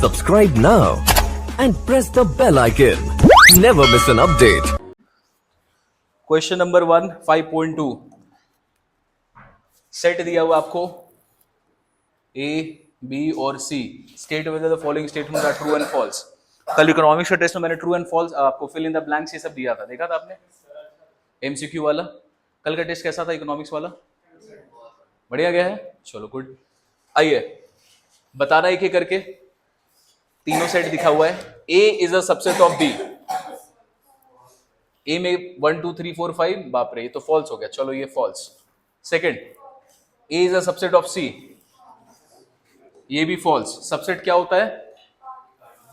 Subscribe now and press the bell icon. Never miss an update. Question number 1 5.2 set दिया हुआ आपको A B और C. State whether the following statement are true and false. कल economics के test में मैंने true and false आपको fill in the blanks ये सब दिया था, देखा था आपने एमसीक्यू वाला। कल का टेस्ट कैसा था इकोनॉमिक्स वाला? बढ़िया गया है, चलो गुड। आइए बताना एक एक करके। तीनों सेट दिखा हुआ है। A is a subset of B. A में 1 2 3 4 5, बाप रे ये तो फॉल्स हो गया, चलो ये false. Second, A is a subset of C, ये भी फॉल्स। सबसेट क्या होता है?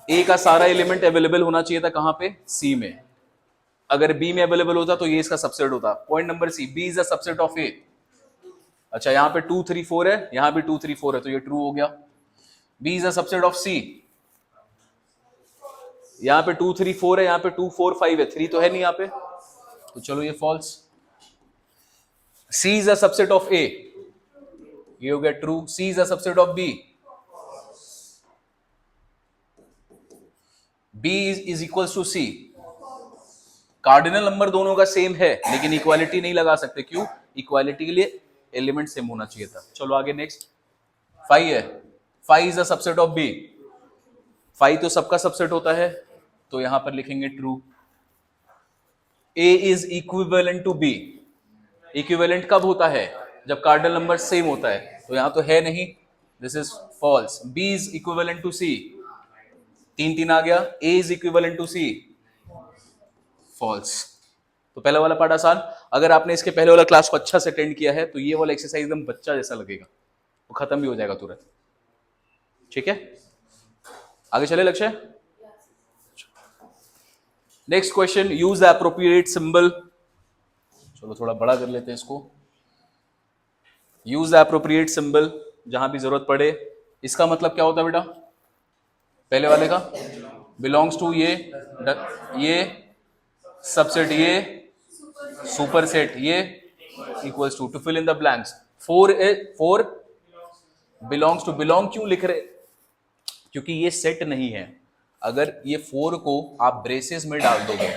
ए का सारा एलिमेंट अवेलेबल होना चाहिए था कहां पे? सी में। अगर बी में अवेलेबल होता तो ये इसका सबसेट होता। Point number C, B is a subset of A. अच्छा यहां पे 2 3 4 है, यहां भी 2 3 4 है, तो ये ट्रू हो गया। B is a subset of C, यहां पे 2 3 4 है, यहां पे 2 4 5 है, 3 तो है नहीं यहां पे, तो चलो ये false. C is a subset of A, ये हो गया true. C is a subset of B, B is equal to C. Cardinal number दोनों का सेम है लेकिन इक्वालिटी नहीं लगा सकते, क्यों? इक्वालिटी के लिए एलिमेंट सेम होना चाहिए था। चलो आगे नेक्स्ट। 5 है, 5 is a subset of B. 5 तो सबका सबसेट होता है, तो यहां पर लिखेंगे true. A is equivalent to B. Equivalent कब होता है? जब कार्डिनल नंबर सेम होता है, तो यहां तो है नहीं, this is false. B is equivalent to C, 3 3 आ गया। A is equivalent to C, false. तो पहला वाला पार्ट आसान। अगर आपने इसके पहले वाला क्लास को अच्छा से अटेंड किया है तो ये वाला एक्सरसाइज एकदम बच्चा जैसा लगेगा, वो खत्म भी हो जाएगा तुरंत। ठीक है, आगे चले लक्ष्य। Next question, use the appropriate symbol. चलो थोड़ा बड़ा कर लेते हैं इसको। यूज द एप्रोप्रिएट सिंबल जहां भी जरूरत पड़े। इसका मतलब क्या होता है बेटा? पहले वाले का बिलोंग्स टू ये सबसेट, ये सुपर सेट, ये equals to fill in the blanks. 4 belongs to. Belong क्यों लिख रहे? क्योंकि ये सेट नहीं है। अगर ये 4 को आप ब्रेसेस में डाल दोगे,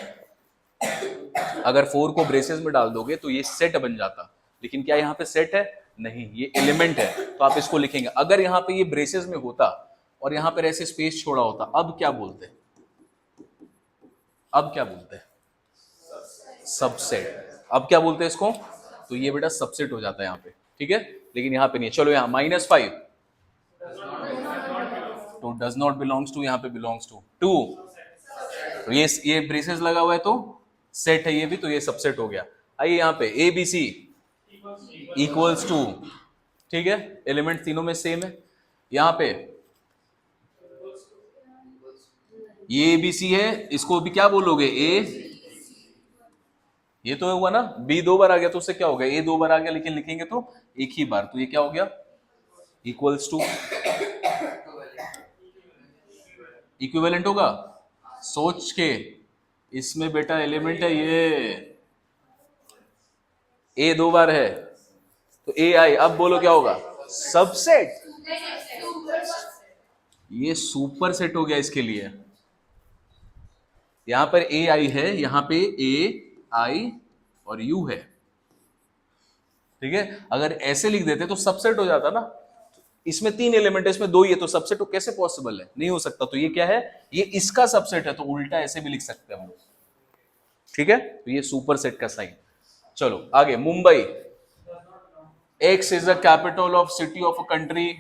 अगर 4 को ब्रेसेस में डाल दोगे तो ये सेट बन जाता, लेकिन क्या यहाँ पे सेट है? नहीं, ये एलिमेंट है, तो आप इसको लिखेंगे। अगर यहाँ पे ये ब्रेसेस में होता और यहाँ पर ऐसे स्पेस छोड़ा होता, अब क्या बोलते? अब क्या बोलते? सबसेट। अब क्या बोलते हैं इसको? तो ये बेटा सबसेट हो जाता है यहाँ पे, ठीक है, लेकिन यहाँ पे नहीं है। चलो यहाँ -5 तो डज नॉट बिलोंग्स टू, यहाँ पे बिलोंग्स टू 2, तो ये ब्रेसेस लगा हुआ है तो सेट है ये भी, तो ये सबसेट हो गया। आइए यहाँ पे A B C equals to, ठीक है, एलिमेंट तीनों में सेम है। यहाँ पे ये बी सी है, इसको भी क्या बोलोगे? ए, ये तो हुआ ना, बी 2 बार आ गया तो उससे क्या हो गया? ए 2 बार आ गया, लेकिन लिखेंगे तो एक ही बार, तो ये क्या हो गया? Equals to. इक्विवेलेंट होगा, सोच के। इसमें बेटा एलिमेंट है ये, ए 2 बार है तो ए आई। अब बोलो क्या होगा? सबसेट। ये सुपर सेट हो गया इसके लिए। यहां पर ए आई है, यहां पे ए आई और यू है, ठीक है। अगर ऐसे लिख देते तो सबसेट हो जाता ना। इसमें 3 एलिमेंट है, इसमें 2 ही है, तो सबसेट तो कैसे पॉसिबल है? नहीं हो सकता। तो ये क्या है? ये इसका सबसेट है, तो उल्टा ऐसे भी लिख सकते हैं हम, ठीक है। तो ये सुपर सेट का साइन। चलो आगे। Mumbai, x is the capital of city of a country,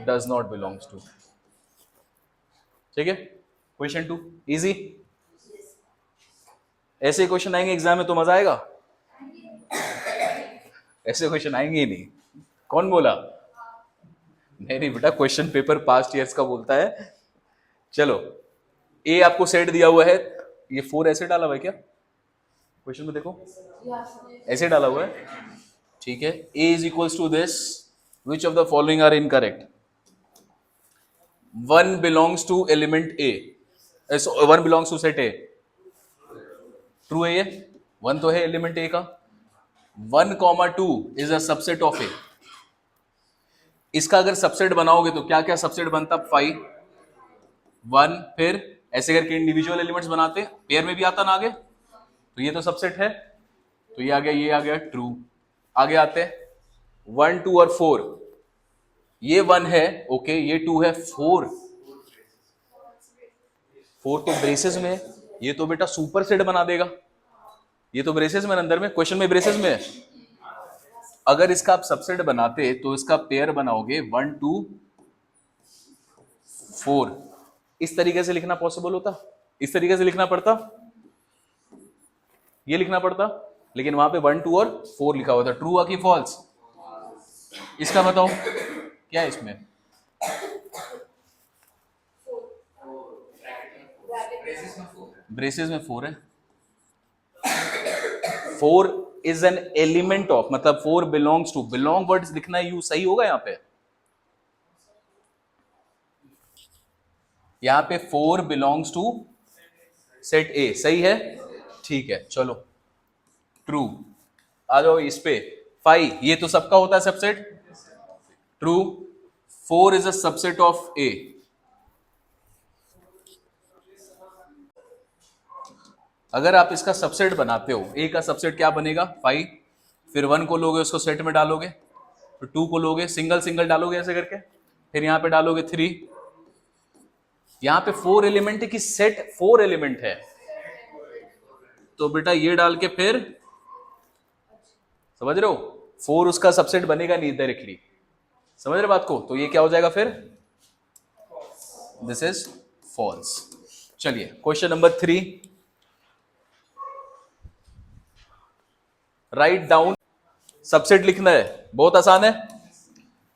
does not belongs to, ठीक है। Question 2 easy. ऐसे क्वेश्चन आएंगे एग्जाम में तो मजा आएगा, ऐसे क्वेश्चन आएंगे ही नहीं। कौन बोला? नहीं बेटा, क्वेश्चन पेपर पास्ट ईयर्स का बोलता है। चलो, ए आपको सेट दिया हुआ है, ये 4 ऐसे डाला हुआ है क्या क्वेश्चन में? देखो ऐसे डाला हुआ है, ठीक है। A is equals to this, which of the following are incorrect? 1 belongs to element A, 1 belongs to set A, true है ये। 1 तो है एलिमेंट ए का। 1, 2 इज अ सबसेट ऑफ ए। इसका अगर सबसेट बनाओगे तो क्या क्या सबसेट बनता, 5 1, फिर ऐसे करके इंडिविजुअल एलिमेंट्स बनाते, पेयर में भी आता ना आगे, तो ये तो सबसेट है, तो ये आ गया, ये आ गया ट्रू। आगे आते हैं 1 2 और 4, ये 1 है, ओके, ये 2 है, 4 तो ब्रेसेस में है, ये तो बेटा सुपर सेट बना देगा, ये तो ब्रेसेस में अंदर में, क्वेश्चन में ब्रेसेस में है। अगर इसका आप सबसेट बनाते तो इसका पेयर बनाओगे 1 2 4, इस तरीके से लिखना पॉसिबल होता, इस तरीके से लिखना पड़ता, ये लिखना पड़ता, लेकिन वहां पे 1 2 और 4 लिखा हुआ था। ट्रू आ कि फॉल्स, इसका बताओ क्या है इसमें, ब्रेसेस में 4 है, 4 इज एन एलिमेंट ऑफ, मतलब 4 बिलोंग्स टू, बिलोंग वर्ड लिखना यू सही होगा यहां पे 4 बिलोंग्स टू सेट ए, सही है, ठीक है, चलो ट्रू। आ जाओ इस पे 5, ये तो सबका होता है subset, true. 4 is a subset of A, अगर आप इसका सबसेट बनाते हो, ए का सबसेट क्या बनेगा 5, फिर 1 को लोगे उसको सेट में डालोगे, फिर 2 को लोगे सिंगल सिंगल डालोगे ऐसे करके, फिर यहां पे डालोगे 3, यहां पे 4 एलिमेंट है कि सेट 4 एलिमेंट है, तो बेटा ये डाल के फिर, समझ रहे हो, 4 उसका सबसेट बनेगा नहीं डायरेक्टली, समझ रहे बात को, तो ये क्या हो जाएगा फिर, दिस इज फॉल्स। चलिए question number 3, write down, subset लिखना है, बहुत आसान है,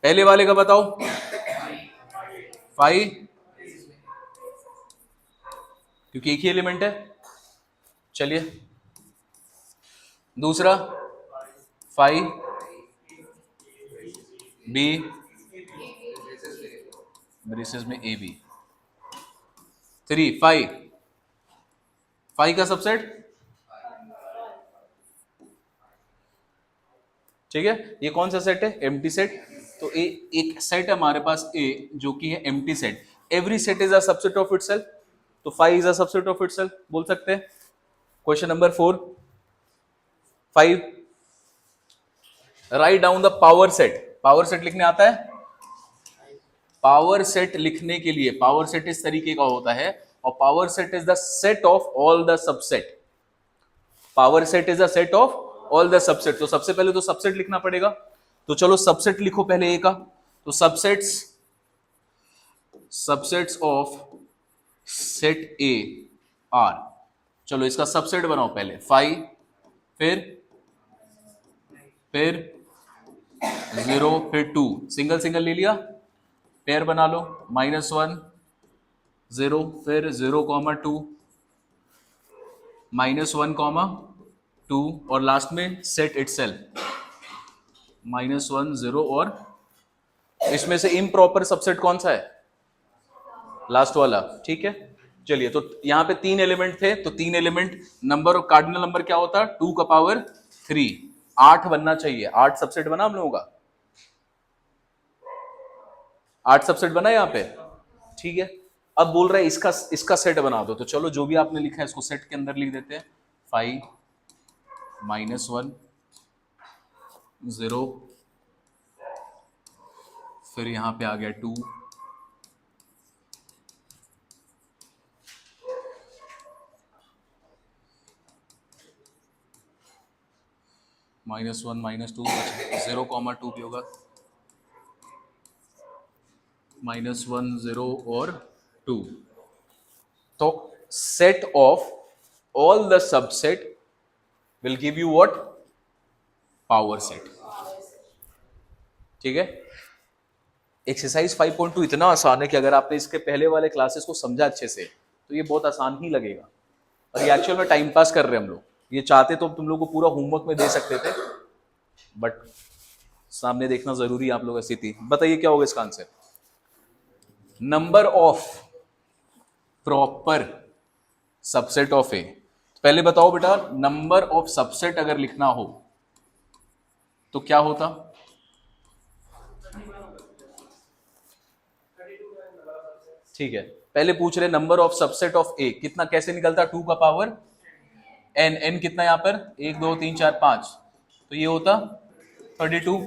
पहले वाले का बताओ 5, क्योंकि एक ही एलिमेंट है, चलिए दूसरा 5 बी, ब्रेसेस में ए बी, 3 5 का सबसेट, ठीक है, ये कौन सा सेट है, एम्प्टी सेट, तो एक सेट है हमारे पास ए जो कि है empty set, every set is a subset of itself, तो 5 is a subset of itself बोल सकते हैं। Question number 4, 5, write down the power set, power set लिखने आता है, पावर सेट लिखने के लिए, पावर सेट इस तरीके का होता है, और power set is the set of all the subset, power set is the set of all the subset, तो सबसे पहले तो सबसेट लिखना पड़ेगा, तो चलो सबसेट लिखो पहले ए का, तो subsets of set A R, चलो इसका सबसेट बनाओ पहले 5, फिर 0, फिर 2, सिंगल सिंगल ले लिया, पेयर बना लो, -1 0, फिर 0, 2, -1, 2, और लास्ट में सेट इटसेल्फ -1 0, और इसमें से इम्प्रॉपर सबसेट कौन सा है, लास्ट वाला, ठीक है। चलिए तो यहां पे 3 एलिमेंट थे, तो 3 एलिमेंट नंबर, कार्डिनल नंबर क्या होता है 2 का पावर 3, 8 बनना चाहिए, 8 सबसेट बना हम लोगों का, 8 सबसेट बना यहां पे, ठीक है। अब बोल रहा है इसका सेट बना दो, तो चलो जो भी आपने लिखा है इसको सेट के अंदर लिख देते हैं, 5 -1 0, फिर यहां पे आ गया 2, -1 -2, 0, 2 भी होगा, -1 0 और 2, तो set of all the subset will give you what, power set, ठीक है। एक्सरसाइज 5.2 इतना आसान है कि अगर आपने इसके पहले वाले क्लासेस को समझा अच्छे से तो ये बहुत आसान ही लगेगा, और ये एक्चुअल में टाइम पास कर रहे हैं हम लोग, ये चाहते तो तुम लोग को पूरा होमवर्क में दे सकते थे, बट सामने देखना जरूरी है आप लोग, ऐसी थी। बताइए क्या होगा इसका answer, number of proper subset of A, पहले बताओ बेटा, नंबर ऑफ सबसेट अगर लिखना हो तो क्या होता, ठीक है, पहले पूछ रहे नंबर ऑफ सबसेट ऑफ ए, कितना कैसे निकलता, 2 का पावर एन, एन कितना यहाँ पर 1 2 3 4 5, तो ये होता 32।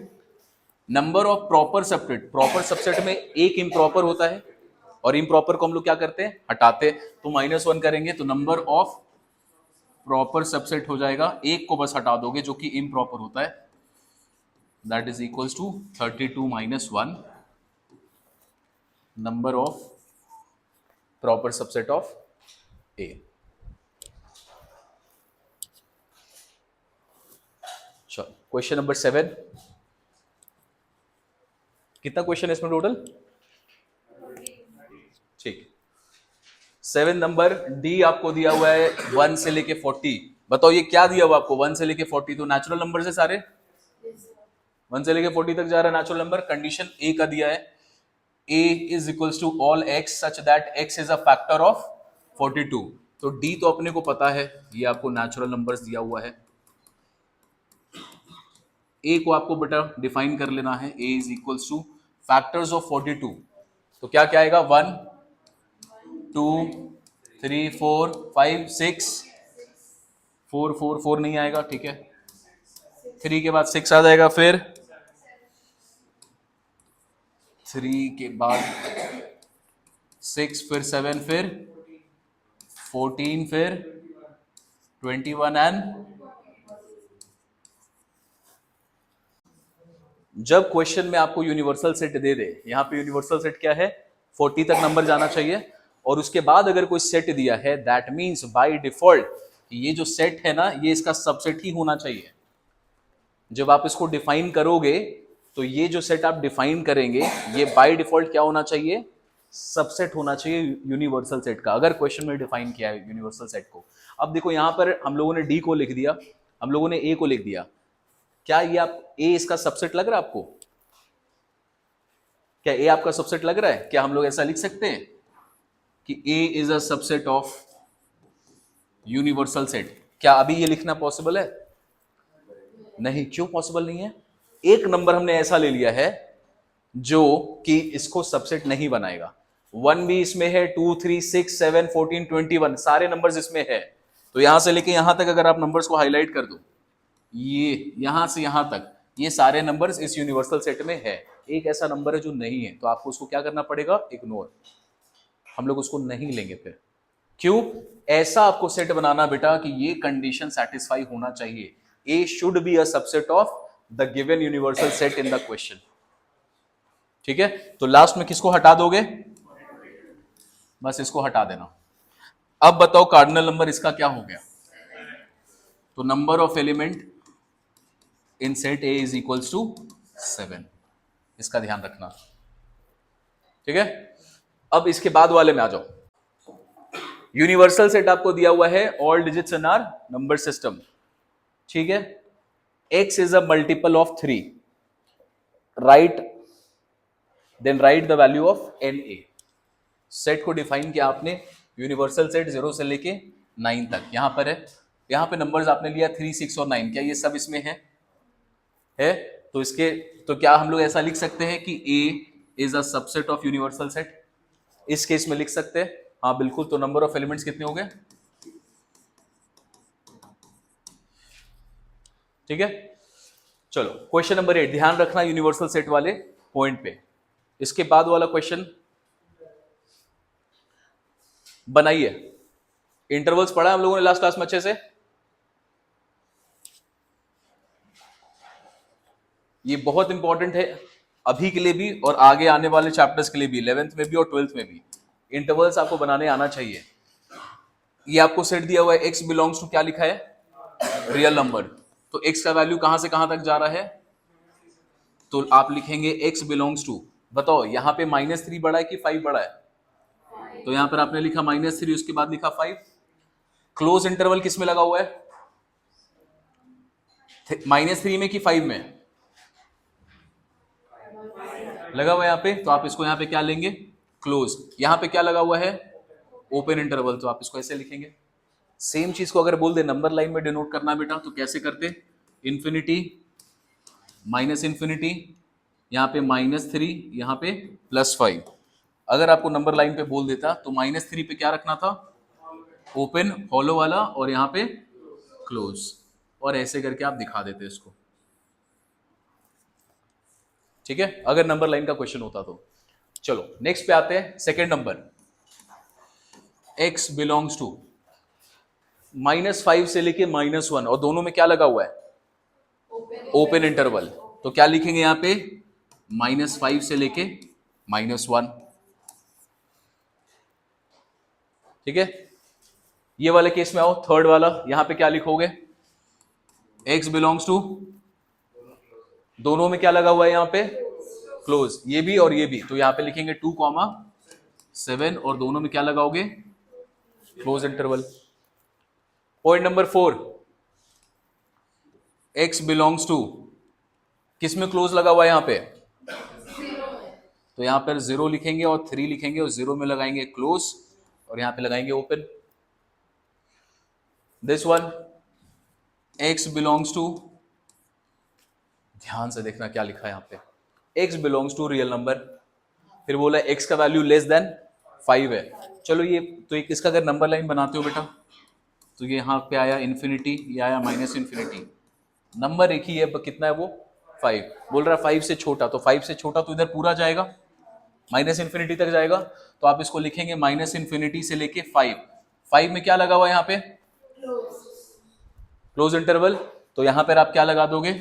Number of proper subset, proper subset में एक इम्प्रॉपर होता है और इम्प्रॉपर को हम लोग क्या करते हैं, हटाते, तो -1 करेंगे तो नंबर ऑफ प्रॉपर सबसेट हो जाएगा, एक को बस हटा दोगे जो कि इम्प्रॉपर होता है, that is equals to 32 - 1 number of proper subset of A. चलो क्वेश्चन नंबर 7, कितना क्वेश्चन है इसमें टोटल, ठीक। 7 नंबर डी आपको दिया हुआ है 1 से लेके 40, बताओ ये क्या दिया हुआ आपको 1 से लेके 40, तो नेचुरल नंबर से सारे 1 से लेके 40 तक जा रहा है नेचुरल नंबर। कंडीशन ए का दिया है a is equals to all x such that x is a factor of 42, तो d तो अपने को पता है, ये आपको नेचुरल नंबर्स दिया हुआ है। a को आपको बेटा डिफाइन कर लेना है, a is equals two factors of 42, तो क्या क्या आएगा 1 2 3 4 5 6, 4 4 4 नहीं आएगा, ठीक है, 3 के बाद 6 आ जाएगा, फिर 3 के बाद 6, फिर 7, फिर 14, फिर 21 एंड जब क्वेश्चन में आपको यूनिवर्सल सेट दे दे, यहां पे यूनिवर्सल सेट क्या है 40 तक नंबर जाना चाहिए, और उसके बाद अगर कोई सेट दिया है दैट मींस बाय डिफॉल्ट ये जो सेट है ना ये इसका सबसेट ही होना चाहिए। जब आप इसको डिफाइन करोगे तो ये जो सेट आप डिफाइन करेंगे ये बाय डिफॉल्ट क्या होना चाहिए, सबसेट होना चाहिए यूनिवर्सल सेट का, अगर क्वेश्चन में डिफाइन किया है यूनिवर्सल सेट को। अब देखो यहां पर हम लोगों ने डी को लिख दिया, हम लोगों ने ए को लिख दिया, क्या ये आप ए इसका सबसेट लग रहा है आपको, क्या ए आपका सबसेट लग रहा है, क्या हम लोग ऐसा लिख सकते हैं कि A is a subset of universal set, क्या अभी ये लिखना पॉसिबल है, नहीं, क्यों पॉसिबल नहीं है, एक नंबर हमने ऐसा ले लिया है जो कि इसको सबसेट नहीं बनाएगा, 1 भी इसमें है, 2 3 6 7 14 21 सारे नंबर्स इसमें है, तो यहां से लेके यहां तक अगर आप नंबर्स को हाईलाइट कर दो, ये यहां से यहां तक ये सारे नंबर्स इस यूनिवर्सल सेट में है, एक ऐसा नंबर है जो नहीं है, तो आपको उसको क्या करना पड़ेगा, इग्नोर, हम लोग उसको नहीं लेंगे। फिर क्यों, ऐसा आपको सेट बनाना बेटा कि ये कंडीशन सेटिस्फाई होना चाहिए, A should be a subset of the given universal set in the question, ठीक है। तो लास्ट में किसको हटा दोगे, बस इसको हटा देना। अब बताओ कार्डिनल नंबर इसका क्या हो गया, तो number of element in set A is equals to 7, इसका ध्यान रखना, ठीक है। अब इसके बाद वाले में आ जाओ, यूनिवर्सल सेट आपको दिया हुआ है all digits in our number system, ठीक है, x is a multiple of 3, right, then write the value of N A, set को डिफाइन किया आपने, यूनिवर्सल सेट 0 से लेके 9 तक, यहां पर है, यहां पे नंबर्स आपने लिया 3 6 और 9, क्या ये सब इसमें है, तो इसके, तो क्या हम लोग ऐसा लिख सकते हैं कि a is a subset of universal set, इस केस में लिख सकते हैं, हाँ बिल्कुल, तो नंबर ऑफ एलिमेंट्स कितने हो गए, ठीक है। चलो क्वेश्चन नंबर 8, ध्यान रखना यूनिवर्सल सेट वाले पॉइंट पे, इसके बाद वाला क्वेश्चन बनाइए, इंटरवल्स पढ़ा हम लोगों ने लास्ट क्लास में अच्छे से, ये बहुत इंपॉर्टेंट है अभी के लिए भी और आगे आने वाले चैप्टर्स के लिए भी, 11th में भी और 12th में भी इंटरवल्स आपको बनाने आना चाहिए। ये आपको सेट दिया हुआ है x बिलोंग्स टू, क्या लिखा है, रियल नंबर, तो x का वैल्यू कहां से कहां तक जा रहा है, तो आप लिखेंगे x बिलोंग्स टू, बताओ यहां पे -3 बड़ा है कि 5 बड़ा है, तो यहां पर आपने लिखा -3, उसके बाद लिखा 5, क्लोज इंटरवल किस में लगा हुआ है, -3 में कि 5 में लगा हुआ है यहाँ पे, तो आप इसको यहाँ पे क्या लेंगे, क्लोज, यहाँ पे क्या लगा हुआ है, ओपन इंटरवल, तो आप इसको ऐसे लिखेंगे। सेम चीज को अगर बोल दे नंबर लाइन में डिनोट करना बेटा, तो कैसे करते, इन्फिनिटी माइनस इन्फिनिटी, यहाँ पे -3, यहाँ पे +5, अगर आपको नंबर लाइन पे बोल देता तो -3 पे क्या रखना था, ओपन हॉलो वाला, और यहां पे क्लोज, और ऐसे करके आप दिखा देते इसको। ठीक है, अगर नंबर लाइन का क्वेश्चन होता तो। चलो नेक्स्ट पे आते हैं, second number, x belongs to -5 से लेके -1, और दोनों में क्या लगा हुआ है, ओपन इंटरवल। तो क्या लिखेंगे यहां पे, -5 से लेके -1। ठीक है, ये वाले केस में आओ, थर्ड वाला, यहां पे क्या लिखोगे, x बिलोंग्स टू, दोनों में क्या लगा हुआ है यहां पे, क्लोज, ये भी और ये भी, तो यहां पे लिखेंगे 2,7, और दोनों में क्या लगाओगे, close interval. Point number 4, x belongs to, किस में क्लोज लगा हुआ है यहां पे, तो यहां पर 0 लिखेंगे और 3 लिखेंगे, और 0 में लगाएंगे क्लोज, और यहां पे लगाएंगे open. This one, x belongs to, ध्यान से देखना क्या लिखा है यहां पे, x belongs to real number, फिर बोला x का वैल्यू लेस देन 5 है। चलो ये तो एक इसका अगर नंबर लाइन बनाते हो बेटा, तो ये यहाँ पे आया इन्फिनिटी, ये आया -इन्फिनिटी, नंबर एक ही है, कितना है वो, 5। बोल रहा है 5 से छोटा, तो 5 से छोटा तो इधर पूरा जाएगा, -इन्फिनिटी तक जाएगा, तो आप इसको लिखेंगे -इन्फिनिटी से लेके 5। 5 में क्या लगा हुआ है यहाँ पे, क्लोज इंटरवल, तो यहां पर आप क्या लगा दोगे,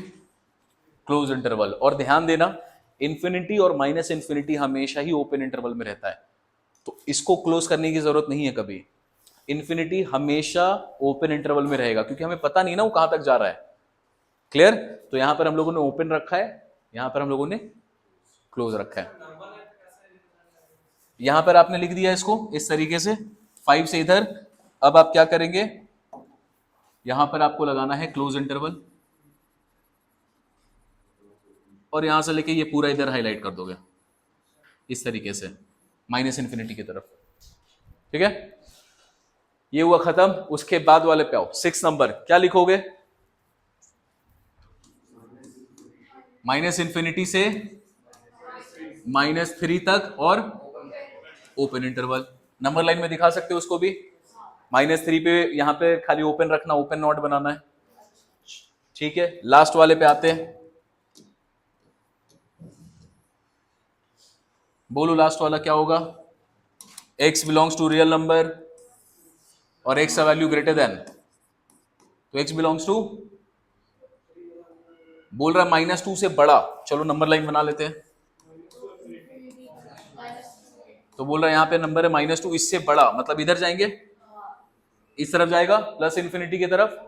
क्लोज इंटरवल। और ध्यान देना, इन्फिनिटी और -इन्फिनिटी हमेशा ही ओपन इंटरवल में रहता है, तो इसको क्लोज करने की जरूरत नहीं है कभी। इन्फिनिटी हमेशा ओपन इंटरवल में रहेगा, क्योंकि हमें पता नहीं ना वो कहां तक जा रहा है। क्लियर, तो यहां पर हम लोगों ने ओपन रखा है, यहां पर हम लोगों ने क्लोज रखा है। यहां पर आपने लिख दिया इसको इस तरीके से, 5 से इधर, अब आप क्या करेंगे, यहां पर आपको लगाना है क्लोज इंटरवल, और यहां से लेके ये पूरा इधर हाईलाइट कर दोगे इस तरीके से, -इन्फिनिटी की तरफ। ठीक है, ये हुआ खत्म। उसके बाद वाले पे आओ, 6 नंबर, क्या लिखोगे, -इन्फिनिटी से -3 तक और ओपन इंटरवल। नंबर लाइन में दिखा सकते हो उसको भी, -3 पे यहां पे खाली ओपन रखना, ओपन नॉट बनाना है। ठीक है, लास्ट वाले पे आते हैं, बोलो लास्ट वाला क्या होगा, x belongs to real number और x का वैल्यू ग्रेटर देन, तो x बिलोंग्स टू, बोल रहा है -2 से बड़ा, चलो नंबर लाइन बना लेते हैं, तो बोल रहा है यहां पे नंबर है -2, इससे बड़ा मतलब इधर जाएंगे, इस तरफ जाएगा +इन्फिनिटी की तरफ,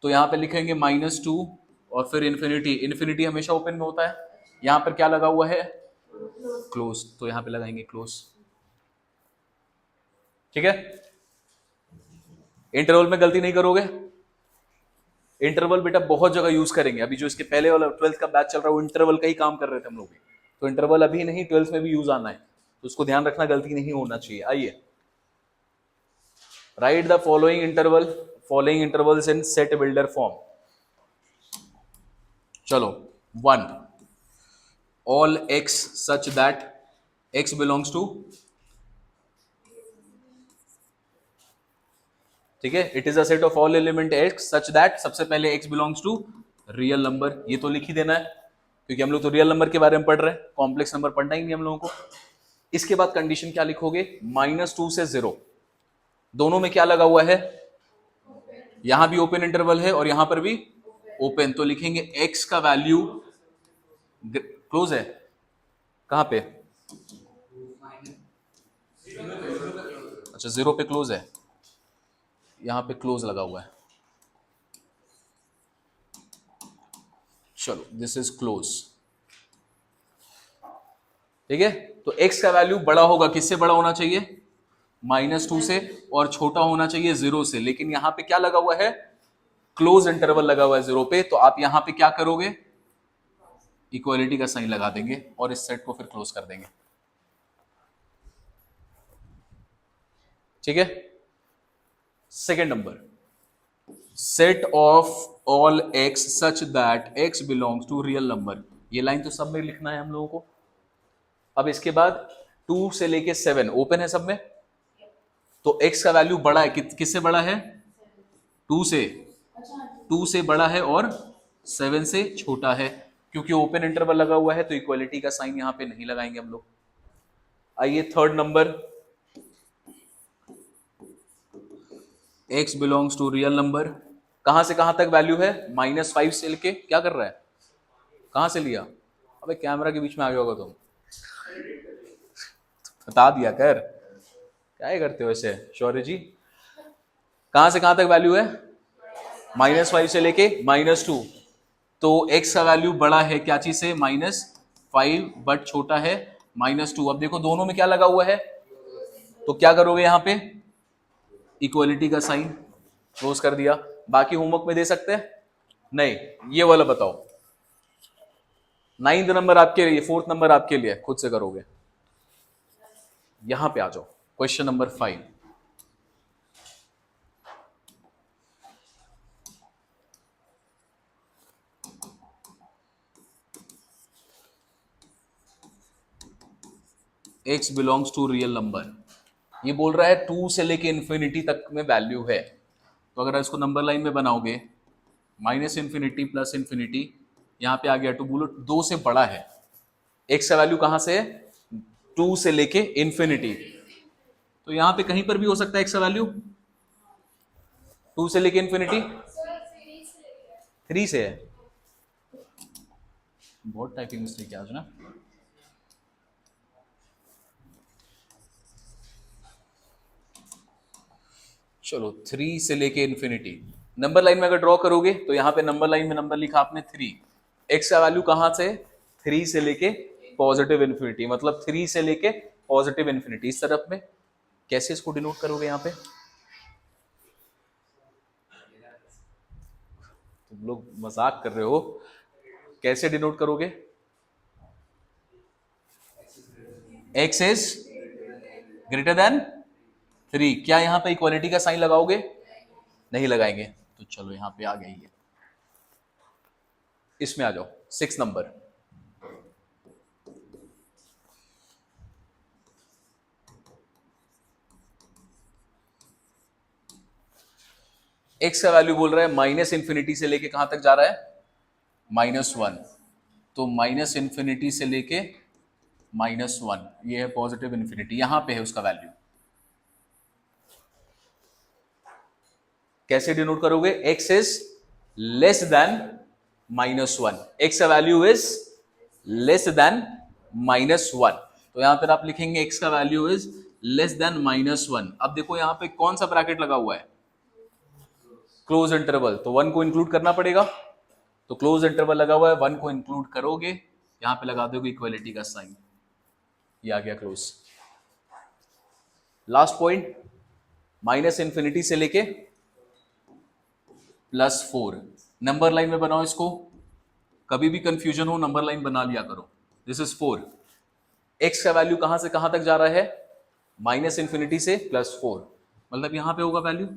तो यहां पे लिखेंगे -2 और फिर इन्फिनिटी। इन्फिनिटी हमेशा ओपन में होता है, यहां पर क्या लगा हुआ है, क्लोज, तो यहां पे लगाएंगे क्लोज। ठीक है, इंटरवल में गलती नहीं करोगे, इंटरवल बेटा बहुत जगह यूज करेंगे। अभी जो इसके पहले वाला 12th का बैच चल रहा है वो इंटरवल का ही काम कर रहे थे हम लोग भी, तो इंटरवल अभी नहीं 12th में भी यूज आना है, तो उसको ध्यान रखना, गलती नहीं होना चाहिए। आइए, right the following intervals in set builder form. चलो, 1, all x such that x belongs to, ठीक है, it is a set of all element x such that, सबसे पहले x belongs to real number, ये तो लिख ही देना है, क्योंकि हम लोग तो रियल नंबर के बारे में पढ़ रहे हैं, कॉम्प्लेक्स नंबर पढ़ना ही नहीं हम लोगों को। इसके बाद कंडीशन क्या लिखोगे, -2 से 0, दोनों में क्या लगा हुआ है, यहां भी ओपन इंटरवल है और यहां पर भी ओपन, तो लिखेंगे x का वैल्यू क्लोज है, कहां पे, अच्छा 0 पे क्लोज है, यहां पे क्लोज लगा हुआ है, चलो दिस इज क्लोज। ठीक है, तो x का वैल्यू बड़ा होगा, किससे बड़ा होना चाहिए, -2 से, और छोटा होना चाहिए 0 से, लेकिन यहां पे क्या लगा हुआ है, क्लोज इंटरवल लगा हुआ है 0 पे, तो आप यहां पे क्या करोगे, इक्वालिटी का साइन लगा देंगे और इस सेट को फिर क्लोज कर देंगे। ठीक है, second number, set of all x such that x belongs to real number, ये लाइन तो सब में लिखना है हम लोगों को। अब इसके बाद 2 से लेके 7 ओपन है सब में, तो x का वैल्यू बड़ा है, किससे बड़ा है? 2 से, 2 से बड़ा है और 7 से छोटा है। क्योंकि ओपन इंटरवल लगा हुआ है तो इक्वालिटी का साइन यहां पे नहीं लगाएंगे हम लोग। आइए third number, x belongs to real number. कहां से कहां तक वैल्यू है? -5 से लेके, क्या कर रहा है, कहां से लिया? अबे कैमरा के बीच में आ गया होगा तुम, बता दिया कर, क्या ही करते हो ऐसे शौर्य जी। कहां से कहां तक वैल्यू है? -5 से लेके -2। तो x का वैल्यू बड़ा है क्या चीज से? -5, बट छोटा है -2। अब देखो दोनों में क्या लगा हुआ है, तो क्या करोगे यहां पे? इक्वलिटी का साइन क्लोज कर दिया। बाकी होमवर्क में दे सकते हैं? नहीं, ये वाला बताओ। 9th नंबर आपके लिए, 4th नंबर आपके लिए, खुद से करोगे। यहां पे आ जाओ, question number 5। x belongs to real number. ये बोल रहा है 2 से लेके इंफिनिटी तक में वैल्यू है। तो अगर इसको नंबर लाइन में बनाओगे, -∞ प्लस इंफिनिटी, यहां पे आ गया, तो बोलो 2 से बड़ा है। x का वैल्यू कहां से है? 2 से लेके इंफिनिटी। तो यहां पे कहीं पर भी हो सकता है x का वैल्यू 2 से लेके इंफिनिटी, 3 से है। बहुत टाइपिंग मिस्टेक है आज ना। चलो 3 से लेके इंफिनिटी, नंबर लाइन में अगर ड्रॉ करोगे तो यहां पे नंबर लाइन में नंबर लिखा आपने 3। x का वैल्यू कहां से? 3 से लेके पॉजिटिव इंफिनिटी, मतलब 3 से लेके पॉजिटिव इंफिनिटी इस तरफ में। कैसे इसको डिनोट करोगे यहां पे? तुम लोग मजाक कर रहे हो, कैसे डिनोट करोगे? x is greater than 3। क्या यहां पे इक्वालिटी का साइन लगाओगे? नहीं लगाएंगे। तो चलो यहां पे आ गई है, इसमें आ जाओ 6 नंबर। x का वैल्यू बोल रहा है -∞ से लेके कहां तक जा रहा है? -1। तो -∞ से लेके -1, ये है पॉजिटिव इंफिनिटी, यहां पे है उसका वैल्यू। कैसे डिनोट करोगे? x is less then -1, x का वैल्यू इज लेस देन -1। तो यहां पर आप लिखेंगे x का वैल्यू इज लेस देन -1। अब देखो यहां पे कौन सा ब्रैकेट लगा हुआ है? क्लोज इंटरवल, तो 1 को इंक्लूड करना पड़ेगा। तो क्लोज इंटरवल लगा हुआ है, 1 को इंक्लूड करोगे, यहां पे लगा दोगे इक्वालिटी का साइन, ये आ गया क्लोज। लास्ट पॉइंट, -∞ से लेके +4। नंबर लाइन में बनाओ इसको, कभी भी कंफ्यूजन हो नंबर लाइन बना लिया करो। This is 4। x का वैल्यू कहां से कहां तक जा रहा है? -∞ से +4, मतलब यहां पे होगा वैल्यू।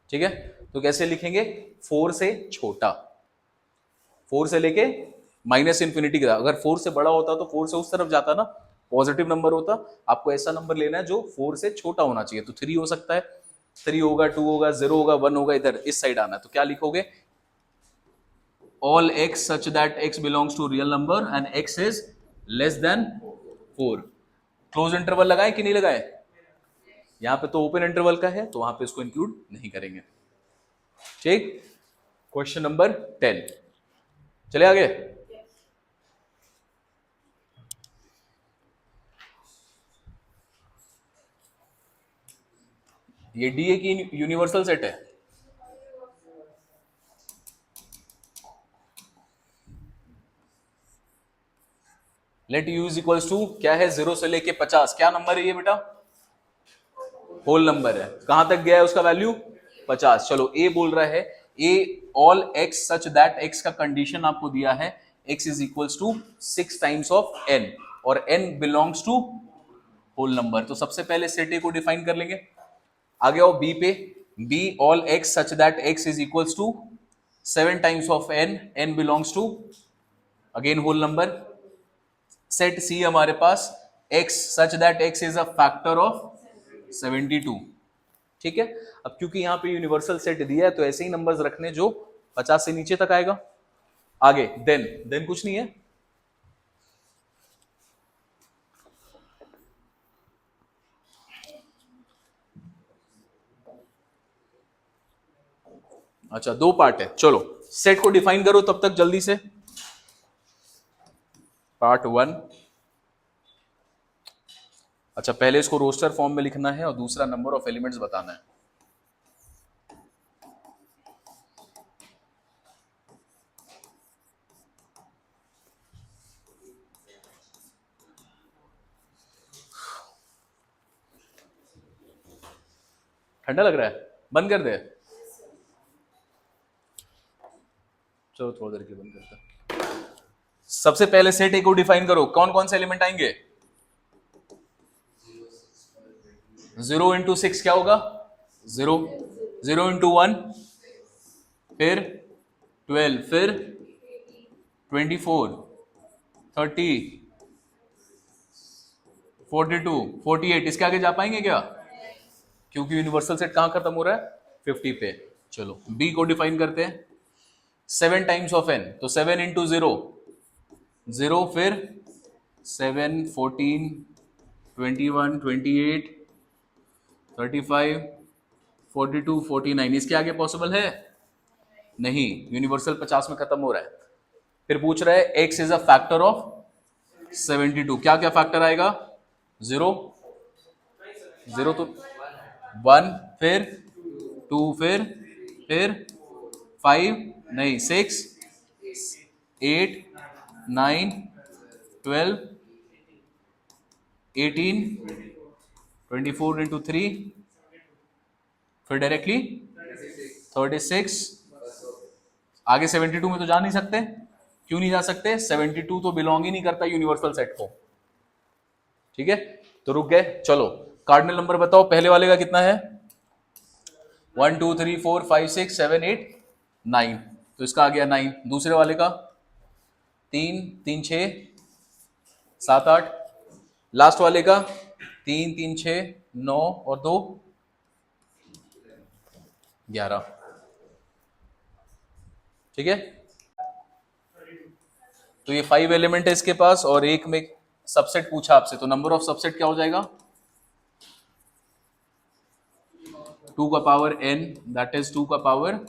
ठीक है, तो कैसे लिखेंगे? 4 से छोटा, 4 से लेके -∞ का। अगर 4 से बड़ा होता तो 4 से उस तरफ जाता ना, पॉजिटिव नंबर होता। आपको ऐसा नंबर लेना है जो 4 से छोटा होना चाहिए। तो 3 हो सकता है, 3 होगा, 2 होगा, 0 होगा, 1 होगा, इधर इस साइड आना है। तो क्या लिखोगे? All x such that x belongs to real number and x is less than 4। Close interval लगाए कि नहीं लगाए? यहां पे तो ओपन इंटरवल का है, तो वहां पे इसको इंक्लूड नहीं करेंगे। ठीक, क्वेश्चन नंबर 10। चले आगे। ये डीए की यूनिवर्सल सेट है। Let U is equals to क्या है? 0 से लेके 50। क्या नंबर है ये बेटा? होल नंबर है। कहां तक गया है उसका वैल्यू? 50। चलो ए बोल रहा है, A all x such that x का कंडीशन आपको दिया है, x is equals to 6 times of n, और n belongs to whole number. तो सबसे पहले सेट ए को डिफाइन कर लेंगे। आगे आओ बी पे, B all x such that x is equals to 7 times of n, n belongs to again whole number. Set C हमारे पास x such that x is a factor of 72, ठीक है। अब क्योंकि यहां पे यूनिवर्सल सेट दिया है तो ऐसे ही नंबर्स रखने जो 50 से नीचे तक आएगा। आगे देन कुछ नहीं है। अच्छा, दो पार्ट है, चलो सेट को डिफाइन करो तब तक जल्दी से। पार्ट 1, अच्छा पहले इसको रोस्टर फॉर्म में लिखना है और दूसरा नंबर ऑफ एलिमेंट्स बताना है। ठंडा लग रहा है, बंद कर दे। चलो थोड़ी देर के लिए बंद करते हैं। सबसे पहले सेट ए को डिफाइन करो, कौन कौन से एलिमेंट आएंगे। 0 इंटू 6 क्या होगा, 0। 0 इंटू 1 फिर 12, फिर 24, 30, 42, 48, इसके आगे जा पाएंगे क्या, क्योंकि यूनिवर्सल सेट कहां खत्म हो रहा है, 50 पे। चलो बी को डिफाइन करते हैं, 7 टाइम्स ऑफ n, तो 7 इंटू 0, 0 फिर 7, 14, 21, 28, 35, 42, 49, इसके आगे पॉसिबल है नहीं, यूनिवर्सल 50 में खत्म हो रहा है। फिर पूछ रहा है x is a factor of 72, क्या क्या फैक्टर आएगा, 0, 0 तो 1, फिर 2, फिर 5 नहीं 6, 8, 9, 12, 18, 24 इंटू 3, फिर डायरेक्टली 36, आगे 72 में तो जा नहीं सकते, क्यों नहीं जा सकते, 72 तो बिलोंग ही नहीं करता यूनिवर्सल सेट को, ठीक है। तो रुक गए, चलो कार्डिनल नंबर बताओ, पहले वाले का कितना है, 1 2 3 4 5 6 7 8 9, तो इसका आ गया 9। दूसरे वाले का 3 3 6 7 8, लास्ट वाले का 3 3 6 9 और 2 11, ठीक है। तो ये 5 एलिमेंट है इसके पास और एक में सबसेट पूछा आपसे, तो नंबर ऑफ सबसेट क्या हो जाएगा, 2 का पावर n, दैट इज 2 का पावर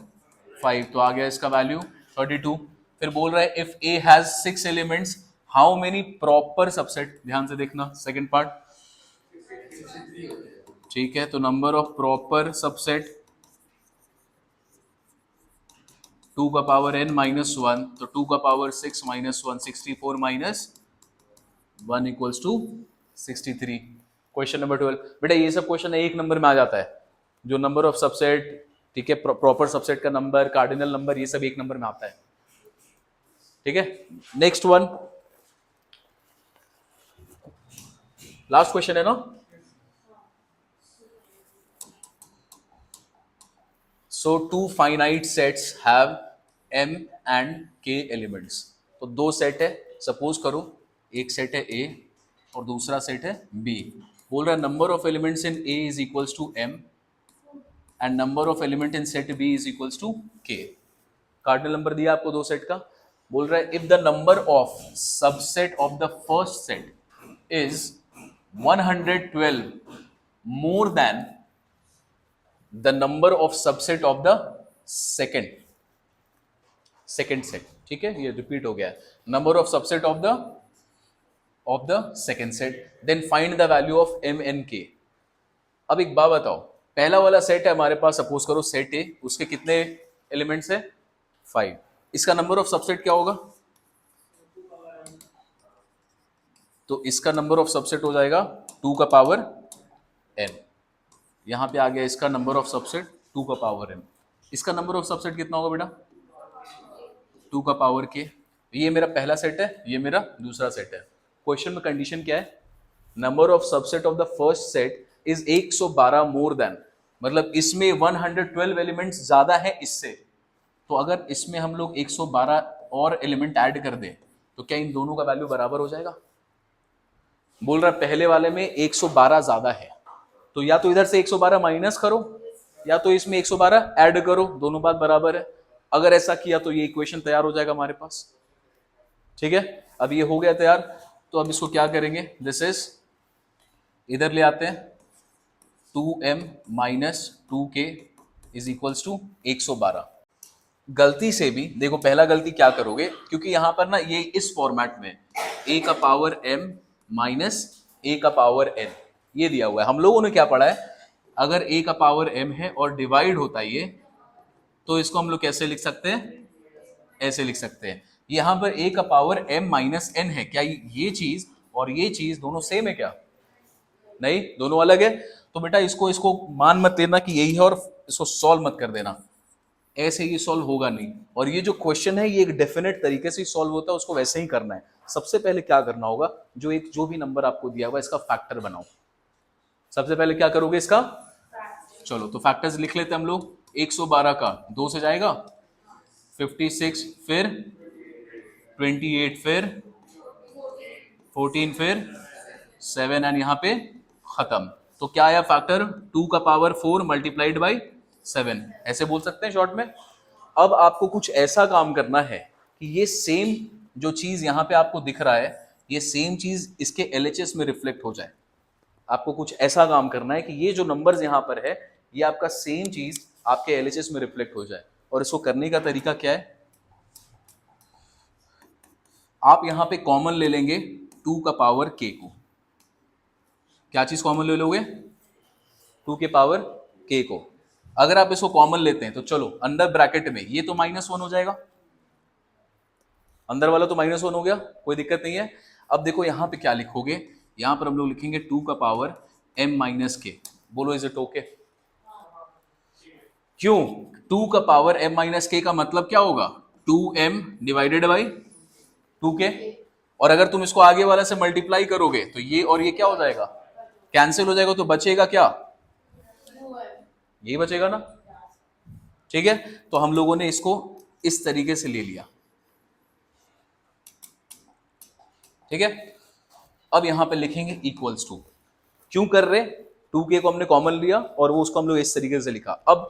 5, तो आ गया इसका वैल्यू 32। फिर बोल रहा है if a has 6 elements how many proper subset, ध्यान से देखना सेकंड पार्ट, ठीक है। तो नंबर ऑफ प्रॉपर सबसेट 2 का पावर n माइनस 1, तो 2 का power 6 minus 1, 64 minus 1 equals to 63। Question number 12, बेटा ये सब क्वेश्चन एक नंबर में आ जाता है, जो नंबर ऑफ सबसेट, ठीक है, प्रॉपर सबसेट का नंबर, कार्डिनल नंबर, ये सब एक नंबर में आता है, ठीक है। नेक्स्ट वन, लास्ट क्वेश्चन है ना। सो 2 finite sets have m and k elements, तो दो सेट है, सपोज करो एक सेट है a और दूसरा सेट है b। बोल रहा है number of elements in a is equals to m and number of element in set b is equals to k। Cardinal number दिया आपको दो सेट का, बोल रहा है if the number of subset of the first set is 112 more than the number of subset of the second set, ठीक है, ये रिपीट हो गया है, number of subset of the second set, then find the value of m n k। अब एक बात बताओ, पहला वाला सेट है हमारे पास, सपोज करो सेट ए, उसके कितने एलिमेंट्स है, 5, इसका नंबर ऑफ सबसेट क्या होगा, तो इसका नंबर ऑफ सबसेट हो जाएगा 2 का पावर n, यहां पे आ गया इसका नंबर ऑफ सबसेट 2 का पावर n, इसका नंबर ऑफ सबसेट कितना होगा बेटा, 2 का पावर k। ये मेरा पहला सेट है, ये मेरा दूसरा सेट है। क्वेश्चन में कंडीशन क्या है, number of subset of the first set is 112 more then, मतलब इसमें 112 एलिमेंट्स ज्यादा है इससे, तो अगर इसमें हम लोग 112 और एलिमेंट ऐड कर दें तो क्या इन दोनों का वैल्यू बराबर हो जाएगा, बोल रहा पहले वाले में 112 ज्यादा है, तो या तो इधर से 112 माइनस करो या तो इसमें 112 ऐड करो, दोनों बात बराबर है। अगर ऐसा किया तो ये इक्वेशन तैयार हो जाएगा हमारे पास। ठीक है, अब ये हो गया तैयार, तो अब इसको क्या करेंगे, दिस इज इधर ले आते हैं 2m minus 2k is equals to 112। गलती से भी देखो, पहला गलती क्या करोगे, क्योंकि यहां पर ना ये इस फॉर्मेट में a का पावर m माइनस a का पावर n ये दिया हुआ है। हम लोगों ने क्या पढ़ा है, अगर a का पावर m है और डिवाइड होता है ये, तो इसको हम लोग कैसे लिख सकते हैं, ऐसे लिख सकते हैं। यहां पर a का पावर m माइनस n है, क्या ये चीज और ये चीज दोनों सेम है क्या, नहीं, दोनों अलग है। तो बेटा इसको इसको मान मत देना कि यही है और इसको सॉल्व मत कर देना, ऐसे ये सॉल्व होगा नहीं। और ये जो क्वेश्चन है ये एक डेफिनेट तरीके से सॉल्व होता है, उसको वैसे ही करना है। सबसे पहले क्या करना होगा, जो भी नंबर आपको दिया हुआ इसका फैक्टर बनाओ। सबसे पहले क्या करोगे इसका, चलो तो फैक्टर्स लिख लेते हैं हम लोग। 112 का 2 से जाएगा 56, फिर 28, फिर 14, फिर 7 एंड यहाँ पे खत्म। तो क्या आया फैक्टर, 2 का पावर 4 मल्टीप्लाइड बाई 7, ऐसे बोल सकते हैं शॉर्ट में। अब आपको कुछ ऐसा काम करना है कि ये सेम जो चीज यहाँ पे आपको दिख रहा है, ये सेम चीज इसके LHS में रिफ्लेक्ट हो जाए। आपको कुछ ऐसा काम करना है कि ये जो नंबर्स यहाँ पर है, ये आपका सेम चीज आपके LHS में रिफ्लेक्ट हो जाए। और इसको करने का तरीका क्या है, आप यहां पे कॉमन ले लेंगे 2 का पावर k को। क्या चीज कॉमन ले लोगे, 2 के पावर k को। अगर आप इसको कॉमन लेते हैं तो चलो अंडर ब्रैकेट में ये तो -1 हो जाएगा, अंदर वाला तो -1 हो गया, कोई दिक्कत नहीं है। अब देखो यहां पे क्या लिखोगे, यहां पर हम लोग लिखेंगे 2 का पावर m माइनस k। बोलो इज इट ओके, क्यों, 2 का पावर m माइनस k का मतलब क्या होगा, 2m डिवाइडेड बाई 2k। और अगर तुम इसको आगे वाला से मल्टीप्लाई करोगे तो ये और ये क्या हो जाएगा, कैंसिल हो जाएगा, तो बचेगा क्या, ये बचेगा ना। ठीक है, तो हम लोगों ने इसको इस तरीके से ले लिया। ठीक है, अब यहां पे लिखेंगे इक्वल्स टू, क्यों कर रहे, 2k को हमने कॉमन लिया और वो उसको हम लोग इस तरीके से लिखा। अब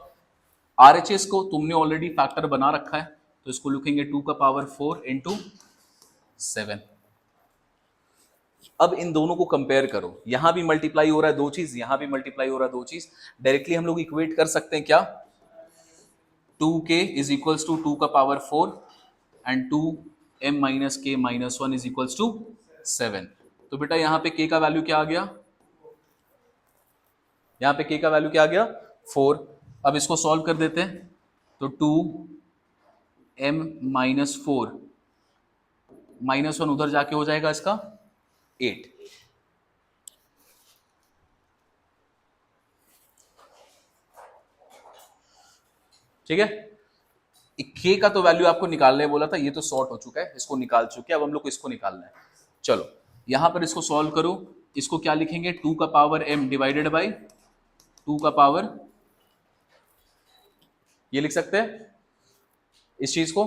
RHS को तुमने ऑलरेडी फैक्टर बना रखा है, तो इसको लिखेंगे 2 का पावर 4 इंटू 7। अब इन दोनों को कंपेयर करो, यहां भी मल्टीप्लाई हो रहा है दो चीज, यहां भी मल्टीप्लाई हो रहा है दो चीज। डायरेक्टली हम लोग इक्वेट कर सकते हैं क्या, 2k इज इक्वल्स टू 2 का power 4 and 2m minus k minus 1 is equals to 7। तो बेटा यहां पे k का वैल्यू क्या आ गया, यहां पे k का वैल्यू क्या आ गया, 4। अब इसको सॉल्व कर देते हैं, तो 2m माइनस 4 माइनस 1 उधर जाके हो जाएगा इसका 8। ठीक है, k का तो वैल्यू आपको निकालने बोला था, ये तो सॉर्ट हो चुका है, इसको निकाल चुके हैं। अब हम लोग को इसको निकालना है। चलो यहां पर इसको सॉल्व करो, इसको क्या लिखेंगे, 2 का पावर m डिवाइडेड बाई 2 का पावर, ये लिख सकते हैं इस चीज को।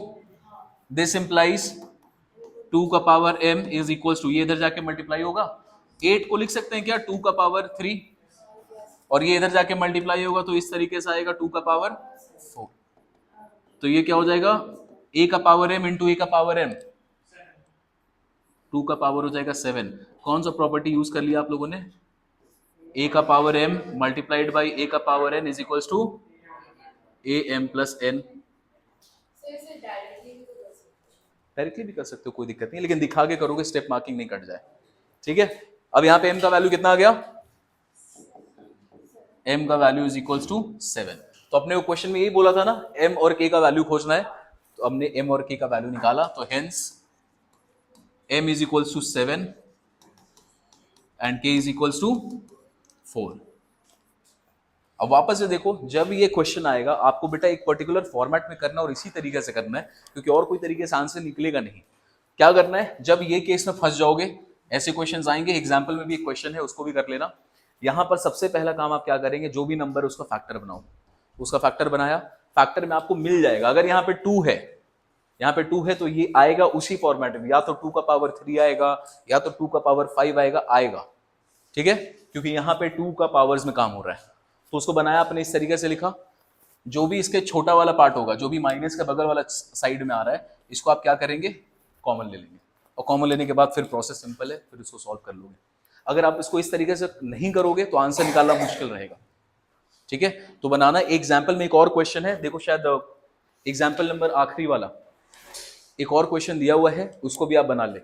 दिस इंप्लाइज 2 का power m is equals to, ये इधर जाके मल्टीप्लाई होगा, 8 को लिख सकते हैं क्या 2 का पावर 3, और ये इधर जाके मल्टीप्लाई होगा तो इस तरीके से आएगा 2 का पावर 4। तो ये क्या हो जाएगा, a का पावर m इंटू a का पावर m, 2 का पावर हो जाएगा 7। कौन सा प्रॉपर्टी यूज कर लिया आप लोगों ने, a का power m multiplied by a का power n is equals to am plus n। Directly भी कर सकते हो, कोई दिक्कत नहीं, लेकिन दिखा के करोगे स्टेप मार्किंग नहीं कट जाए। ठीक है, अब यहाँ पे m का वैल्यू कितना आ गया, m का वैल्यू इज इक्वल्स टू 7। तो अपने को क्वेश्चन में यही बोला था ना, m और k का वैल्यू खोजना है, तो हमने m और k का वैल्यू निकाला, तो hence m is equals to 7 and k is equals to 4। अब वापस से देखो, जब ये क्वेश्चन आएगा आपको बेटा एक पर्टिकुलर फॉर्मेट में करना और इसी तरीके से करना है, क्योंकि और कोई तरीके से आंसर निकलेगा नहीं। क्या करना है, जब ये केस में फंस जाओगे, ऐसे क्वेश्चंस आएंगे, एग्जाम्पल में भी एक क्वेश्चन है उसको भी कर लेना। यहां पर सबसे पहला काम आप क्या करेंगे, जो भी नंबर है उसका फैक्टर बनाओ। उसका फैक्टर बनाया, फैक्टर में आपको मिल जाएगा, अगर यहाँ पे 2 है यहाँ पे 2 है तो ये आएगा उसी फॉर्मेट में, या तो 2 का पावर 3 आएगा या तो 2 का पावर 5 आएगा। ठीक है, क्योंकि यहाँ पे 2 का पावर्स में काम हो रहा है। तो उसको बनाया अपने इस तरीके से लिखा, जो भी इसके छोटा वाला पार्ट होगा, जो भी माइनस के बगल वाला साइड में आ रहा है, इसको आप क्या करेंगे, कॉमन ले लेंगे, और कॉमन लेने के बाद फिर प्रोसेस सिंपल है, फिर इसको सॉल्व कर लोगे। अगर आप इसको इस तरीके से नहीं करोगे तो आंसर निकालना मुश्किल रहेगा। ठीक है, तो बनाना। एग्जाम्पल में एक और क्वेश्चन है, देखो शायद एग्जाम्पल नंबर आखिरी वाला एक और क्वेश्चन दिया हुआ है, उसको भी आप बना ले।